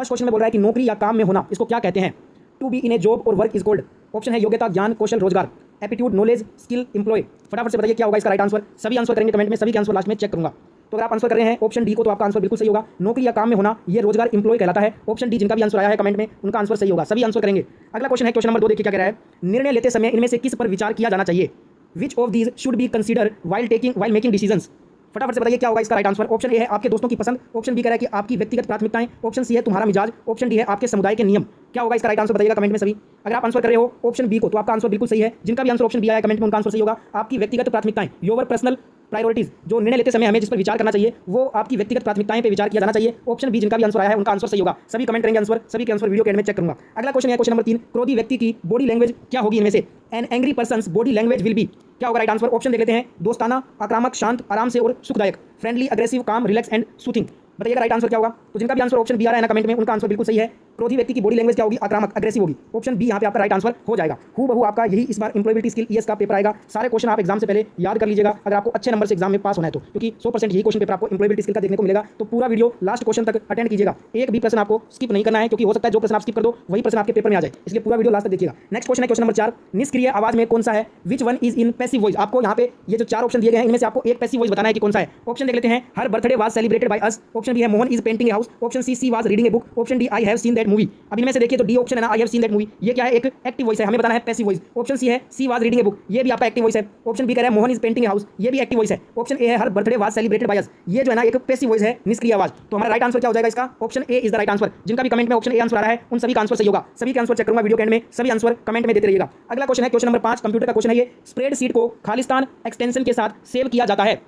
First question में बोल रहा है कि नौकरी या काम में होना इसको क्या कहते हैं। To be in a job और वर्क इज कॉल्ड। ऑप्शन है योग्यता, ज्ञान, कौशल, रोजगार, एप्टीट्यूड, नॉलेज, स्किल, एम्प्लॉय। फटाफट से बताइए क्या होगा इसका राइट आंसर। सभी आंसर करेंगे कमेंट में, सभी के आंसर लास्ट में चेक करूंगा। तो अगर आप आंसर कर रहे हैं ऑप्शन डी को तो आपका आंसर बिल्कुल सही होगा। नौकरी या काम में होना ये रोजगार, एम्प्लॉय कहलाता है। ऑप्शन डी जिनका भी आंसर आया है कमेंट में उनका आंसर सही होगा। सभी आंसर करेंगे। अगला क्वेश्चन है क्वेश्चन नंबर 2। देखिए क्या कह रहा है। निर्णय लेते समय इनमें से किस पर विचार किया जाना चाहिए। Which of these should be consider while making decisions. फटाफट से बताइए क्या होगा इसका राइट आंसर। ऑप्शन ए है आपके दोस्तों की पसंद। ऑप्शन बी कह रहा है कि आपकी व्यक्तिगत प्राथमिकताएं। ऑप्शन सी है तुम्हारा मिजाज। ऑप्शन डी है आपके समुदाय के नियम। क्या होगा इसका राइट आंसर बताइएगा कमेंट में सभी। अगर आप आंसर कर रहे हो ऑप्शन बी को तो आपका आंसर बिल्कुल सही है। जिनका भी आंसर ऑप्शन बी आया कमेंट में उनका आंसर सही होगा। आपकी व्यक्तिगत प्राथमिकताएं, योर पर्सनल प्रायोरिटीज। जो निर्णय लेते समय हमें जिस पर विचार करना चाहिए वो आपकी व्यक्तिगत प्राथमिकताएं पे विचार किया जाना चाहिए। ऑप्शन बी जिनका भी आंसर आया है उनका आंसर सही होगा। सभी कमेंट करेंगे आंसर, सभी के आंसर वीडियो के एंड में चेक करूंगा। अगला क्वेश्चन है क्वेश्चन नंबर 3। क्रोधी व्यक्ति की बॉडी लैंग्वेज क्या होगी इनमें से। An angry persons body language will be. क्या होगा राइट आंसर। ऑप्शन देख लेते हैं। दोस्ताना, आक्रामक, शांत, आराम से और सुखदायक, फ्रेंडली, अग्रेसिव, काम, रिलैक्स एंड सूथिंग। बताइएगा राइट आंसर क्या होगा। तो जिनका भी आंसर ऑप्शन बी आ रहा है ना कमेंट में उनका आंसर बिल्कुल सही है। क्रोधी व्यक्ति की बॉडी लैंग्वेज क्या होगी, आक्रामक, अग्रेसिव होगी। ऑप्शन बी यहाँ पे आपका राइट आंसर हो जाएगा। हूबहू आपका यही इस बार एम्प्लॉयबिलिटी स्किल ईएस का पेपर आएगा। सारे क्वेश्चन आप एग्जाम से पहले याद कर लीजिएगा अगर आपको अच्छे नंबर से एग्जाम में पास होना है तो, क्योंकि 100% यही क्वेश्चन पेपर आपको एम्प्लॉयबिलिटी स्किल का देखने को मिलेगा। तो पूरा वीडियो लास्ट क्वेश्चन तक अटेंड कीजिएगा। एक भी प्रश्न आपको स्किप नहीं करना है, क्योंकि हो सकता है जो प्रश्न आप स्किप कर दो वही प्रश्न आपके पेपर में आ जाए, इसलिए पूरा वीडियो लास्ट तक देखिएगा। नेक्स्ट क्वेश्चन है क्वेश्चन नंबर 4। निष्क्रिय आवाज में कौन सा है। Which one is in passive voice. आपको यहाँ पे ये जो 4 ऑप्शन दिए गए हैं इनमें से आपको एक पैसिव वॉइस बताना है कि कौन सा है। ऑप्शन देख लेते हैं। Her birthday was celebrated by us. Option B है Mohan is painting a house. Option C was reading a book. Option D I have seen that movie. अब इनमें से देखिए तो डी ऑप्शन है ना, I have seen that movie, ये क्या है, एक एक्टिव वॉइस है, हमें बताना है पैसिव वॉइस। ऑप्शन सी है C was reading a book, ये भी आपका एक्टिव वॉइस है। ऑप्शन बी कह रहा है Mohan is painting a house, ये भी एक्टिव वॉइस है। ऑप्शन ए है her birthday was celebrated by us, ये जो है ना एक पैसिव वॉइस है, निष्क्रिय आवाज। तो हमारा राइट आंसर क्या हो जाएगा इसका। Option A is the right answer. जिनका भी कमेंट में ऑप्शन ए आंसर आ रहा है उन सभी का आंसर सही होगा। सभी का आंसर चेक करूंगा वीडियो के एंड में, सभी आंसर कमेंट में देते रहिएगा। अगला क्वेश्चन है क्वेश्चन नंबर 5। कंप्यूटर का क्वेश्चन है ये। स्प्रेडशीट को खालिस्तान एक्सटेंशन के साथ सेव किया जाता है।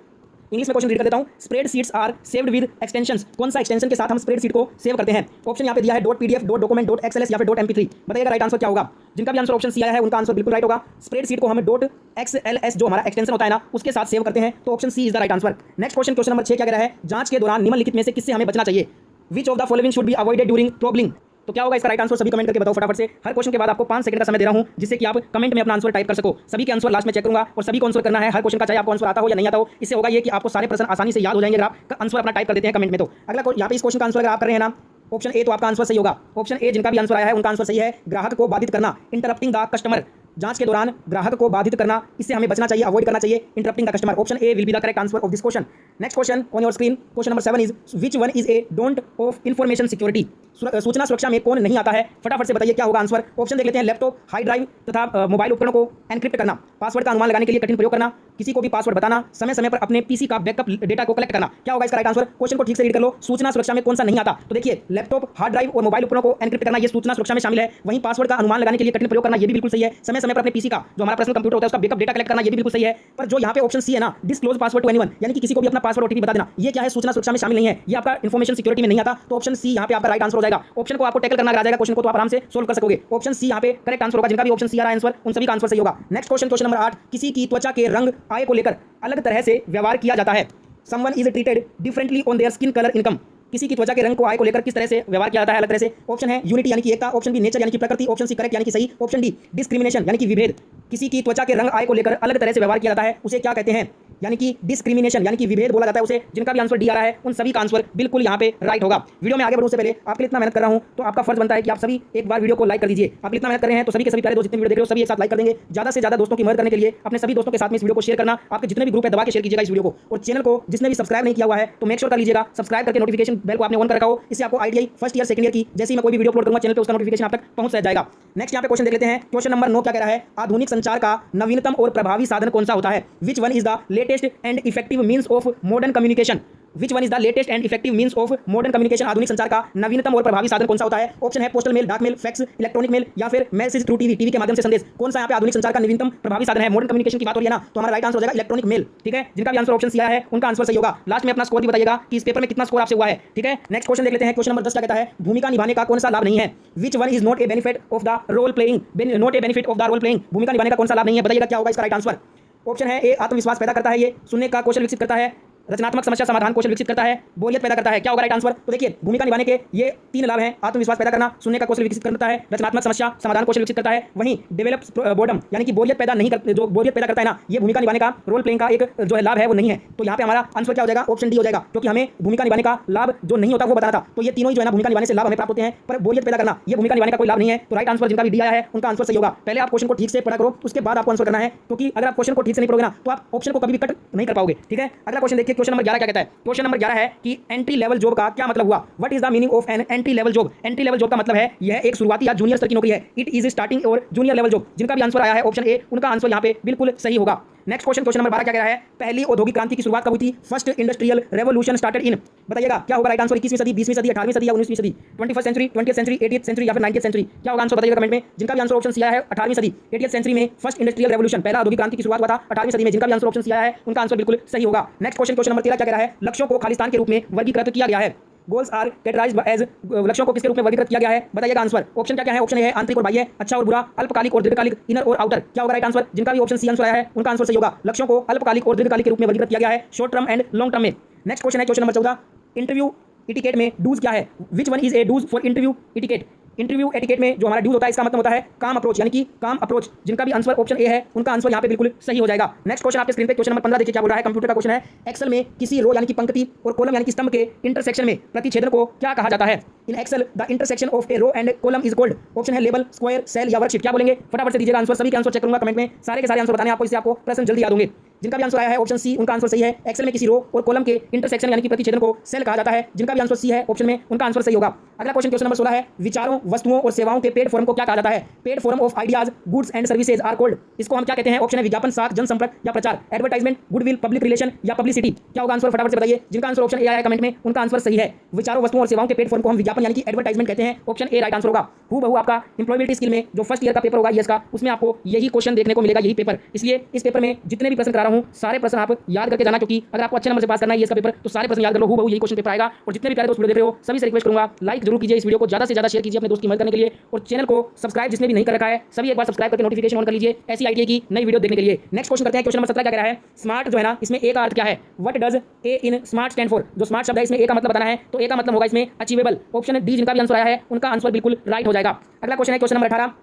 इंग्लिश में क्वेश्चन रीड कर देता हूं। Spreadsheets are saved with extensions. कौन सा एक्सटेंशन के साथ हम स्प्रेडशीट को सेव करते हैं। ऑप्शन यहाँ पे दिया है .pdf, .document, .xls या फिर .mp3। बताइएगा राइट आंसर क्या होगा। जिनका भी आंसर ऑप्शन सी आया है उनका आंसर बिल्कुल राइट होगा। स्प्रेडशीट को हम .xls जो हमारा एक्सटेंशन होता है ना उसके साथ सेव करते हैं, तो option C is the right answer. Next question question number 6 क्या कह रहा है। जांच के दौरान निम्नलिखित में से किससे हमें बचना चाहिए। Which of the following should be avoided during probing. तो क्या होगा इसका राइट आंसर, सभी कमेंट करके बताओ फटाफट से। हर क्वेश्चन के बाद आपको 5 सेकंड का समय दे रहा हूं जिससे कि आप कमेंट में अपना आंसर टाइप कर सको। सभी के आंसर लास्ट में चेक करूंगा और सभी को आंसर करना है हर क्वेश्चन का, चाहे आपको आंसर आता हो या नहीं आता हो। इससे होगा ये कि आपको सारे प्रश्न आसानी से याद हो जाएंगे अगर आप आंसर अपना टाइप कर देते हैं कमेंट में। तो अगला यहाँ पे इस क्वेश्चन का आंसर अगर आप कर रहे हैं ना ऑप्शन ए तो आपका आंसर सही होगा। ऑप्शन ए जिनका भी आंसर आया है उनका आंसर सही है। ग्राहक को बाधित करना, इंटरप्टिंग द कस्टमर। जांच के दौरान ग्राहक को बाधित करना, इससे हमें बचना चाहिए, अवॉइड करना चाहिए, interrupting the customer. Option A will be the correct answer of this question. Next question on your screen question number 7 is which one is A don't of information security. सूचना सुरक्षा में कौन नहीं आता है। फटाफट से बताइए क्या होगा आंसर। ऑप्शन देख लेते हैं। लैपटॉप, हार्ड ड्राइव तथा मोबाइल उपकरणों को एनक्रिप्ट करना, पासवर्ड का अनुमान लगाने के लिए कठिन प्रयोग करना, किसी को भी पासवर्ड बताना, समय समय पर अपने पीसी का बैकअप डेटा को कलेक्ट करना। क्या होगा इसका राइट आंसर। क्वेश्चन को ठीक से रीड कर लो। सूचना सुरक्षा में कौन सा नहीं आता। तो देखिए लैपटॉप, हार्ड ड्राइव और मोबाइल उपकरणों को एनक्रिप्ट करना ये सूचना सुरक्षा में शामिल है। वहीं पासवर्ड का अनुमान लगाने के लिए कठिन प्रयोग करना ये भी बिल्कुल सही है। समय समय पर अपने पीसी का जो हमारा पर्सनल कंप्यूटर होता है उसका बैकअप डेटा कलेक्ट करना ये भी बिल्कुल सही है। पर जो यहाँ पे ऑप्शन सी है ना, डिस्क्लोज पासवर्ड टू एनीवन, यानी कि किसी को भी अपना पासवर्ड ओटीपी बता देना, ये क्या है, सूचना सुरक्षा में शामिल नहीं है, ये आपका इन्फॉर्मेशन सिक्योरिटी में नहीं आता। तो ऑप्शन सी यहाँ पे आपका राइट आंसर हो जाएगा। ऑप्शन को आपको टैकल करना आ जाएगा क्वेश्चन को, तो आप आराम से सोल्व कर सकोगे। ऑप्शन सी यहाँ पे करेक्ट आंसर होगा। जिनका भी ऑप्शन सी आ रहा है आंसर उन सभी का आंसर सही होगा। Next question question number 8। किसी की त्वचा के रंग आय को लेकर अलग तरह से व्यवहार किया जाता है। Someone is treated differently on their skin colour income. किसी की त्वचा के रंग को आय को लेकर किस तरह से व्यवहार किया जाता है अलग तरह से। ऑप्शन है यूनिटी यानी कि एकता। ऑप्शन बी नेचर यानी कि प्रकृति। ऑप्शन सी करेक्ट यानी कि सही। ऑप्शन डी डिस्क्रिमिनेशन यानी कि विभेद। किसी की त्वचा के रंग आय को लेकर अलग तरह से व्यवहार किया जाता है उसे क्या कहते हैं, यानी कि डिस्क्रिमिनेशन यानी कि विभेद बोला जाता है उसे। जिनका भी आंसर डी आ रहा है उन सभी का आंसर बिल्कुल यहाँ पे राइट होगा। वीडियो में आगे बढ़ने से पहले आपके लिए इतना मेहनत कर रहा हूँ तो आपका फर्ज बनता है कि आप सभी एक बार वीडियो को लाइक कर दीजिए। आप इतना मेहनत कर रहे हैं तो सभी के सभी प्यारे दोस्त जितने वीडियो देख रहे हो सभी एक साथ लाइक कर देंगे। ज़्यादा से ज़्यादा दोस्तों की मदद करने के लिए अपने सभी दोस्तों के साथ में इस वीडियो को शेयर करना। आपके जितने भी ग्रुप है दबा के शेयर कीजिएगा इस वीडियो को। और चैनल को जिसने भी सब्सक्राइब नहीं किया हुआ है तो मेक श्योर कर लीजिएगा सब्सक्राइब करके नोटिफिकेशन बेल को आपने ऑन कर रखा हो। इससे आपको ITI first year second year की जैसे ही मैं कोई भी वीडियो अपलोड करूंगा चैनल पे उसका नोटिफिकेशन आप तक पहुंच जाएगा। नेक्स्ट यहाँ पे क्वेश्चन देख लेते हैं। क्वेश्चन नंबर 9 क्या कह रहा है। आधुनिक संचार का नवीनतम और प्रभावी साधन कौन सा होता है। Which one is the latest and effective means of modern communication. Which one is the latest and effective means of modern communication. आधुनिक संचार का नवीनतम और प्रभावी साधन कौन सा होता है। ऑप्शन है पोस्टल मेल, डाक मेल, फैक्स, इलेक्ट्रॉनिक मेल या फिर मैसेज थ्रू टीवी के माध्यम से संदेश। कौन सा यहाँ पे आधुनिक संचार का नवीनतम प्रभावी साधन है। मॉडर्न कम्युनिकेशन की बात हो रही है ना तो हमारा राइट आंसर हो जाएगा इलेक्ट्रॉनिक मेल। ठीक है, जिनका भी आंसर ऑप्शन सी है उनका आंसर सही होगा। लास्ट में अपना स्कोर भी बताइएगा कि इस पेपर में कितना स्कोर आपसे हुआ है। ठीक है, नेक्स्ट क्वेश्चन देख लेते हैं। क्वेश्चन नंबर 10 क्या कहता है। भूमिका निभाने का कौन सा लाभ नहीं है। Which one is not a benefit of the role playing. Not a benefit of the role playing. भूमिका निभाने का कौन सा लाभ नहीं है, बताइएगा क्या होगा इसका राइट आंसर। ऑप्शन है ए आत्मविश्वास पैदा करता है, ये सुनने का कौशल विकसित करता है, रचनात्मक समस्या समाधान कौशल विकसित करता है, बोरियत पैदा करता है। क्या होगा राइट आंसर? तो देखिए भूमिका निभाने के ये 3 लाभ हैं। आत्मविश्वास पैदा करना, सुनने का कौशल विकसित करता है, रचनात्मक समस्या समाधान कौशल विकसित करता है। वहीं डेवलप्स बोर्डम यानी कि बोरियत पैदा नहीं कर, जो बोरियत पैदा करता है ना, ये भूमिका निभाने का रोल प्लेइंग का एक जो है लाभ है वो नहीं है। तो यहाँ पे हमारा आंसर क्या हो जाएगा? ऑप्शन डी हो जाएगा, क्योंकि हमें भूमिका निभाने का लाभ जो नहीं होता वो बताना था। तो ये तीनों ही जो है ना भूमिका निभाने से लाभ हमें प्राप्त होते हैं, पर बोरियत पैदा करना ये भूमिका निभाने का कोई लाभ नहीं है। तो राइट आंसर जिनका भी डी आया है उनका आंसर सही होगा। पहले आप क्वेश्चन को ठीक से पढ़ा करो, उसके बाद आपको आंसर करना है, क्योंकि अगर आप क्वेश्चन को ठीक से नहीं पढ़ोगे ना तो आप ऑप्शन को कभी भी कट नहीं कर पाओगे। ठीक है, अगला क्वेश्चन देखिए। क्वेश्चन नंबर 11 क्या कहता है? क्वेश्चन नंबर 11 है कि एंट्री लेवल जॉब का क्या मतलब हुआ? What is the meaning of an entry level job? Entry level job का मतलब है यह एक शुरुआती या जूनियर स्तर की नौकरी है। इट इज स्टार्टिंग और जूनियर लेवल जॉब। जिनका भी आंसर आया है ऑप्शन ए, उनका आंसर यहाँ पे बिल्कुल सही होगा। नेक्स्ट क्वेश्चन, क्वेश्चन नंबर 12 क्या कह रहा है? पहली औद्योगिक क्रांति की शुरुआत कब हुई थी? First industrial revolution started in, बताइएगा क्या होगा राइट आंसर? 21वीं सदी, 20वीं सदी, 18वीं सदी या 19वीं सदी? 21st century, 20th century, 80th century या फिर 90th सेंचुरी? क्या होगा आंसर बताइएगा कमेंट में। जिनका भी आंसर ऑप्शन सी आया है 18वीं सदी, 80th सेंचुरी में फर्स्ट इंडस्ट्रियल रेवोल्यूशन, पहला औद्योगिक क्रांति की शुरुआत हुआ था 18वीं सदी में। जिनका भी आंसर ऑप्शन सी आया है उनका आंसर बिल्कुल सही होगा। नेक्स्ट क्वेश्चन, क्वेश्चन नंबर 13 क्या कह रहा है? लक्ष्यों को खालिस्तान के रूप में वर्गीकृत किया गया है। गोल्स आर कैटेगराइज्ड एज, लक्ष्यों को किसके रूप में वर्गीकृत किया गया है? बताइएगा आंसर। ऑप्शन क्या क्या है? ऑप्शन ए है आंतरिक और बाह्य, अच्छा और बुरा, अल्पकालिक और दीर्घकालिक, इनर और आउटर। क्या होगा राइट आंसर? जिनका भी ऑप्शन सी आंसर आया है उनका आंसर सही होगा। लक्ष्यों को अल्पकालिक और दीर्घकालिक के रूप में वर्गीकृत किया गया है, short term and long term में। नेक्स्ट क्वेश्चन है क्वेश्चन नंबर 14, इंटरव्यू इटिकेट में डूज क्या है? Which one is a do's for interview etiquette? Interview etiquette में जो हमारा ड्यूज होता है इसका मतलब होता है काम अप्रोच, यानी कि काम अप्रोच। जिनका भी आंसर ऑप्शन ए है उनका आंसर यहाँ पे बिल्कुल सही हो जाएगा। नेक्स्ट क्वेश्चन आपके स्क्रीन पे क्वेश्चन नंबर 15 देखिए क्या बोल रहा है। कंप्यूटर का क्वेश्चन है, एक्सेल में किसी रो यानी कि पंक्ति और कॉलम यानी कि स्तंभ के इंटरसेक्शन में प्रतिच्छेदन को क्या कहा जाता है? In Excel the intersection of a row and column is called. Option है लेबल, स्क्वायर, सेल या वर्कशीट। क्या बोलेंगे? फटाफट से दीजिएगा आंसर। सभी के आंसर चेक करूंगा कमेंट में, सारे के सारे आंसर बताने आपको, इससे आपको प्रश्न जल्दी याद होंगे। जिनका भी आंसर आया है ऑप्शन सी उनका आंसर सही है। एक्सेल में किसी रो और कॉलम के इंटरसेक्शन यानी कि प्रतिच्छेदन को सेल कहा जाता है। जिनका भी आंसर सी है ऑप्शन में उनका आंसर सही होगा। अगला क्वेश्चन, क्वेश्चन नंबर 16 है, विचारों, वस्तुओं और सेवाओं के पेड फॉर्म को क्या कहा जाता है? Paid form of ideas, goods and services are called. इसको हम क्या कहते हैं? ऑप्शन है विज्ञापन, साख, जनसंपर्क या प्रचार, एडवर्टाइजमेंट, गुडविल, पब्लिक रिलेशन या पब्लिसिटी। क्या होगा आंसर? फटाफट से बताइए। जिनका आंसर ऑप्शन ए आया है कमेंट में उनका आंसर सही है। विचारों, वस्तुओं और सेवाओं के पेड फॉर्म को हम विज्ञापन यानी कि एडवर्टाइजमेंट कहते हैं। ऑप्शन ए राइट आंसर होगा। हूबहू आपका एम्प्लॉयबिलिटी स्किल में जो फर्स्ट ईयर का पेपर होगा ईएस का, उसमें आपको यही क्वेश्चन देखने को मिलेगा, यही पेपर। इसलिए इस पेपर में जितने भी प्रश्न करा रहा हूँ सारे प्रश्न आप याद करके जाना, क्योंकि अगर आपको अच्छे नंबर से पास करना है ईएस का पेपर तो सारे प्रश्न याद कर लो। हूबहू यही क्वेश्चन पेपर आएगा। और जितने भी प्यारे दोस्त वीडियो देख रहे हो सभी से रिक्वेस्ट करूंगा लाइक जरूर कीजिए, इस वीडियो को ज्यादा से ज्यादा शेयर कीजिए अपने दोस्त की मदद करने के लिए, और चैनल को सब्सक्राइब जिसने भी नहीं कर रखा है सभी एक बार सब्सक्राइब करके नोटिफिकेशन ऑन कर लीजिए ऐसी आईटीआई की नई वीडियो देखने के लिए। नेक्स्ट क्वेश्चन करते हैं। क्वेश्चन नंबर 17 क्या कह रहा है? स्मार्ट जो है ना, इसमें ए का अर्थ क्या है? What does a in smart stand for? जो स्मार्ट शब्द है इसमें ए का मतलब बताना है, तो ए का मतलब होगा इसमें अचीवेबल। ऑप्शन डी जिनका भी आंसर आया है उनका आंसर बिल्कुल राइट हो जाएगा। अगला क्वेश्चन है क्वेश्चन नंबर 18,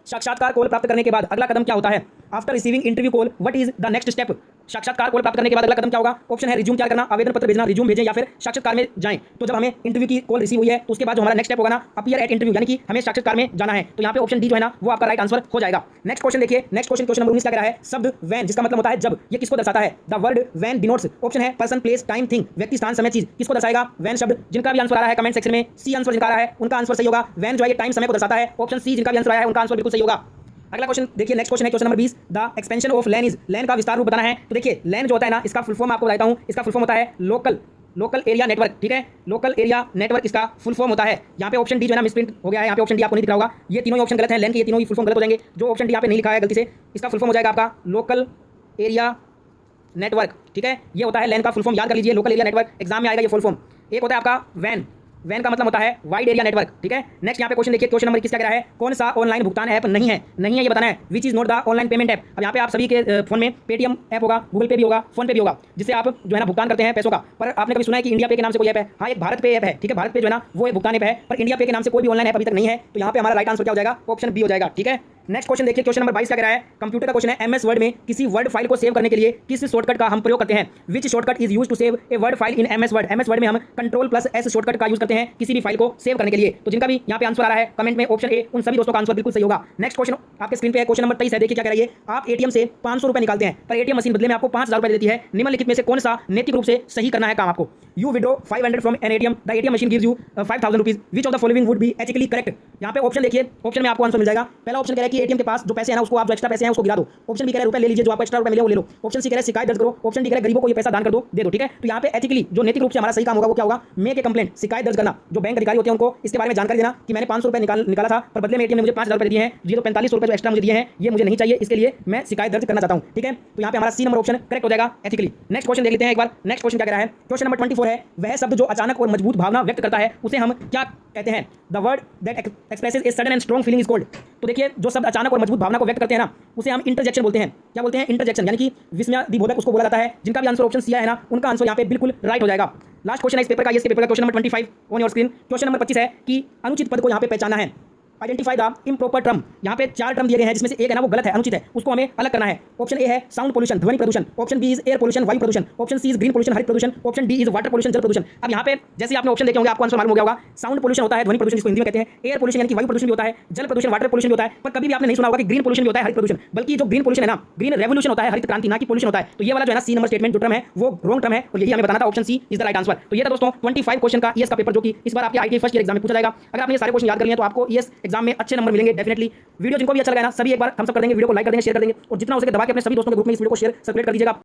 साक्षात्कार कॉल प्राप्त करने के बाद अगला कदम क्या होता है? After receiving interview call what is the next step? साक्षात्कार कॉल प्राप्त करने के बाद अगला कदम क्या होगा? ऑप्शन है रिज्यूम तैयार करना, आवेदन पत्र भेजना, रिज्यूम भेजें या फिर साक्षात्कार में जाएं। तो जब हमें इंटरव्यू की कॉल रिसीव हुई है तो उसके बाद जो हमारा नेक्स्ट स्टेप होगा ना, अपीयर एट इंटरव्यू, यानी कि हमें साक्षात्कार में जाना है। तो यहाँ पे ऑप्शन डी जो है ना वो आपका राइट आंसर हो जाएगा। नेक्स्ट क्वेश्चन देखिए। नेक्स्ट क्वेश्चन, क्वेश्चन नंबर 19 क्या कह रहा है? शब्द वैन जिसका मतलब होता है जब, ये किसको दर्शाता है? The word when denotes. Option है पर्सन, प्लेस, टाइम, थिंग, व्यक्ति, स्थान, समय, चीज। किसको दर्शाएगा? वैन शब्द। जिनका भी आंसर आ रहा है कमेंट सेक्शन में सी आंसर जिनका आ रहा है उनका आंसर सही होगा। वैन जो है टाइम, समय को दर्शाता है। ऑप्शन सी जिनका भी आंसर आया है उनका आंसर बिल्कुल सही होगा। अगला क्वेश्चन देखिए। नेक्स्ट क्वेश्चन है question number 20, the expansion of LAN is. LAN का विस्तार रूप बताना है। तो देखिए लैन जो होता है ना, इसका फुल फॉर्म आपको बताता हूँ। इसका फुल फॉर्म होता है लोकल एरिया नेटवर्क। ठीक है, लोकल एरिया नेटवर्क इसका फुल फॉर्म होता है। यहाँ पे ऑप्शन डी जो है ना मिसप्रिंट हो गया है, यहाँ पे ऑप्शन डी आपको नहीं दिख रहा होगा। ये तीनों ही ऑप्शन गलत है, लैन के ये तीनों ही फुल फॉर्म गलत हो जाएंगे। जो ऑप्शन डी यहाँ पे नहीं लिखा है गलती से, इसका फुल फॉर्म हो जाएगा आपका लोकल एरिया नेटवर्क। ठीक है, ये होता है लैन का फुल फॉर्म, याद कर लीजिए। लोकल एरिया नेटवर्क एग्जाम में आएगा ये फुल फॉर्म। एक होता है आपका वैन, वैन का मतलब होता है वाइड एरिया नेटवर्क। ठीक है, नेक्स्ट यहाँ पे क्वेश्चन देखिए। क्वेश्चन नंबर 21 क्या कह रहा है? कौन सा ऑनलाइन भुगतान ऐप नहीं है ये बताना है। Which is not the online payment app. अब यहाँ पे आप सभी के फोन में पेटीएम ऐप होगा, गूगल पे भी होगा, फोन पे भी होगा, जिससे आप जो है ना भुगतान करते हैं पैसों का। पर आपने कभी सुना है कि इंडिया पे के नाम से कोई ऐप है? हाँ, एक भारत पे ऐप है। ठीक है, भारत पे जो है ना वो एक भुगतान ऐप है, पर इंडिया पे के नाम से कोई भी ऑनलाइन ऐप अभी तक नहीं है। तो यहाँ पे हमारा राइट आंसर क्या हो जाएगा? ऑप्शन बी हो जाएगा। ठीक है, नेक्स्ट क्वेश्चन देखिए। क्वेश्चन नंबर 22 क्या कह रहा है? कंप्यूटर का क्वेश्चन है। एमएस वर्ड में किसी वर्ड फाइल को सेव करने के लिए किस शॉर्टकट का हम प्रयोग करते हैं? Which shortcut is use to save a word file in MS Word. MS Word में हम Ctrl+S शॉर्टकट का यूज करते हैं किसी भी फाइल को सेव करने के लिए। तो जिनका भी यहाँ पे आंसर आ रहा है कमेंट में ऑप्शन ए, उन सभी दोस्तों का आंसर बिल्कुल सही होगा। नेक्स्ट क्वेश्चन आपके स्क्रीन पे है, क्वेश्चन नंबर 23 है। देखिए क्या कह रही है? आप एटीएम से 500 रुपए निकालते हैं, पर एटीएम मशीन बदले में आपको 5000 रुपए देती है। निम्नलिखित में से कौन सा नैतिक रूप से सही करना है काम आपको? You withdraw 500 from N ATM, the ATM machine gives you 5000 rupees. Which of the following would be ethically correct? यहाँ पे ऑप्शन देखिए, ऑप्शन में आपको आंसर मिल जाएगा। पहला ऑप्शन कह रहा है कि एटीएम के पास जो पैसे हैं ना उसको आप जो एक्स्ट्रा पैसे हैं उसको गिरा दो। ऑप्शन बी कह रहा है रुपए ले लीजिए, जो आपको एक्स्ट्रा रुपए मिले वो ले लो। ऑप्शन सी कह रहा है शिकायत दर्ज करो। ऑप्शन डी कह रहा है गरीबों को ये पैसा दान कर दो, दे दो। ठीक है, तो यहाँ पे एथिकली जो नैतिक रूप से हमारा सही काम होगा वो क्या होगा? मेक ए कंप्लेंट, शिकायत दर्ज करना। जो बैंक अधिकारी होते हैं उनको इसके बारे में जानकारी देना कि मैंने 500 रुपए निकाला था, पर बदले में एटीएम ने मुझे 5000 रुपए दिए हैं, ये तो 4500 रुपए जो एक्स्ट्रा मुझे दिए हैं ये मुझे नहीं चाहिए, इसके लिए मैं शिकायत दर्ज करना चाहता हूँ। ठीक है, तो यहाँ पे हमारा सी नंबर ऑप्शन करेक्ट हो जाएगा एथिकली। नेक्स्ट क्वेश्चन देख लेते हैं एक बार। नेक्स्ट क्वेश्चन क्या कह रहा है? क्वेश्चन नंबर 24 है, वह शब्द जो अचानक और मजबूत भावना व्यक्त करता है उसे हम क्या कहते हैं? The word that expresses a sudden and strong feeling is called. तो देखिए जो शब्द अचानक और मजबूत भावना को व्यक्त करते हैं ना, उसे हम इंटरजेक्शन बोलते हैं। क्या बोलते हैं? इंटरजेक्शन। यानी कि विस्मयादिबोधक उसको बोला जाता है। जिनका भी आंसर ऑप्शन सी है ना, उनका आंसर यहाँ पे बिल्कुल राइट हो जाएगा। लास्ट क्वेश्चन है इस पेपर का, इसके पेपर का question number 25 on your screen. Question number 25 है कि अनुचित पद को यहाँ पे पहचाना है। Identify the improper term. यहाँ पे 4 टर्म दिए गए हैं, जिसमें से एक है ना वो गलत है, अनुचित है, उसको हमें अलग करना है। ऑप्शन ए है साउंड पोल्यूशन, ध्वनि प्रदूषण। Option B is air pollution, वायु प्रदूषण। Option C is green pollution, हरित प्रदूषण। Option D is water pollution, जल प्रदूषण। अब यहाँ पे जैसे आपने ऑप्शन देखे होंगे आपको आंसर मालूम हो गया होगा। साउंड पोल्यूशन होता है ध्वनि प्रदूषण जिसको हिंदी में कहते हैं, एयर पोल्यूशन यानी कि वायु प्रदूषण भी होता है, जल प्रदूषण वाटर पोल्यूशन भी होता है, पर कभी भी आपने नहीं सुना होगा कि ग्रीन पोल्यूशन भी होता है, हरित प्रदूषण। बल्कि जो ग्रीन पोल्यूशन है ना, ग्रीन रेवोल्यूशन होता है, हरित क्रांति, ना कि पोल्यूशन होता है। तो ये वाला जो है ना सी नंबर स्टेटमेंट जो टर्म है वो रॉन्ग टर्म है, और यही हमें बताना था। Option C is the right answer. तो ये था दोस्तों 25 क्वेश्चन का ईएस का पेपर, जो कि इस बार आपके आईटीआई फर्स्ट ईयर एग्जाम में पूछा जाएगा। अगर आपने ये सारे क्वेश्चन याद कर लिए तो आपको ईएस एग्जाम में अच्छे नंबर मिलेंगे डेफिनेटली। वीडियो जिनको भी अच्छा लगा ना, सभी एक बार हम सब कर देंगे, वीडियो को लाइक कर देंगे, शेयर कर देंगे, और जितना हो सके दबा के अपने सभी दोस्तों के ग्रुप में इस वीडियो को शेयर सर्कुलेट कर दीजिएगा।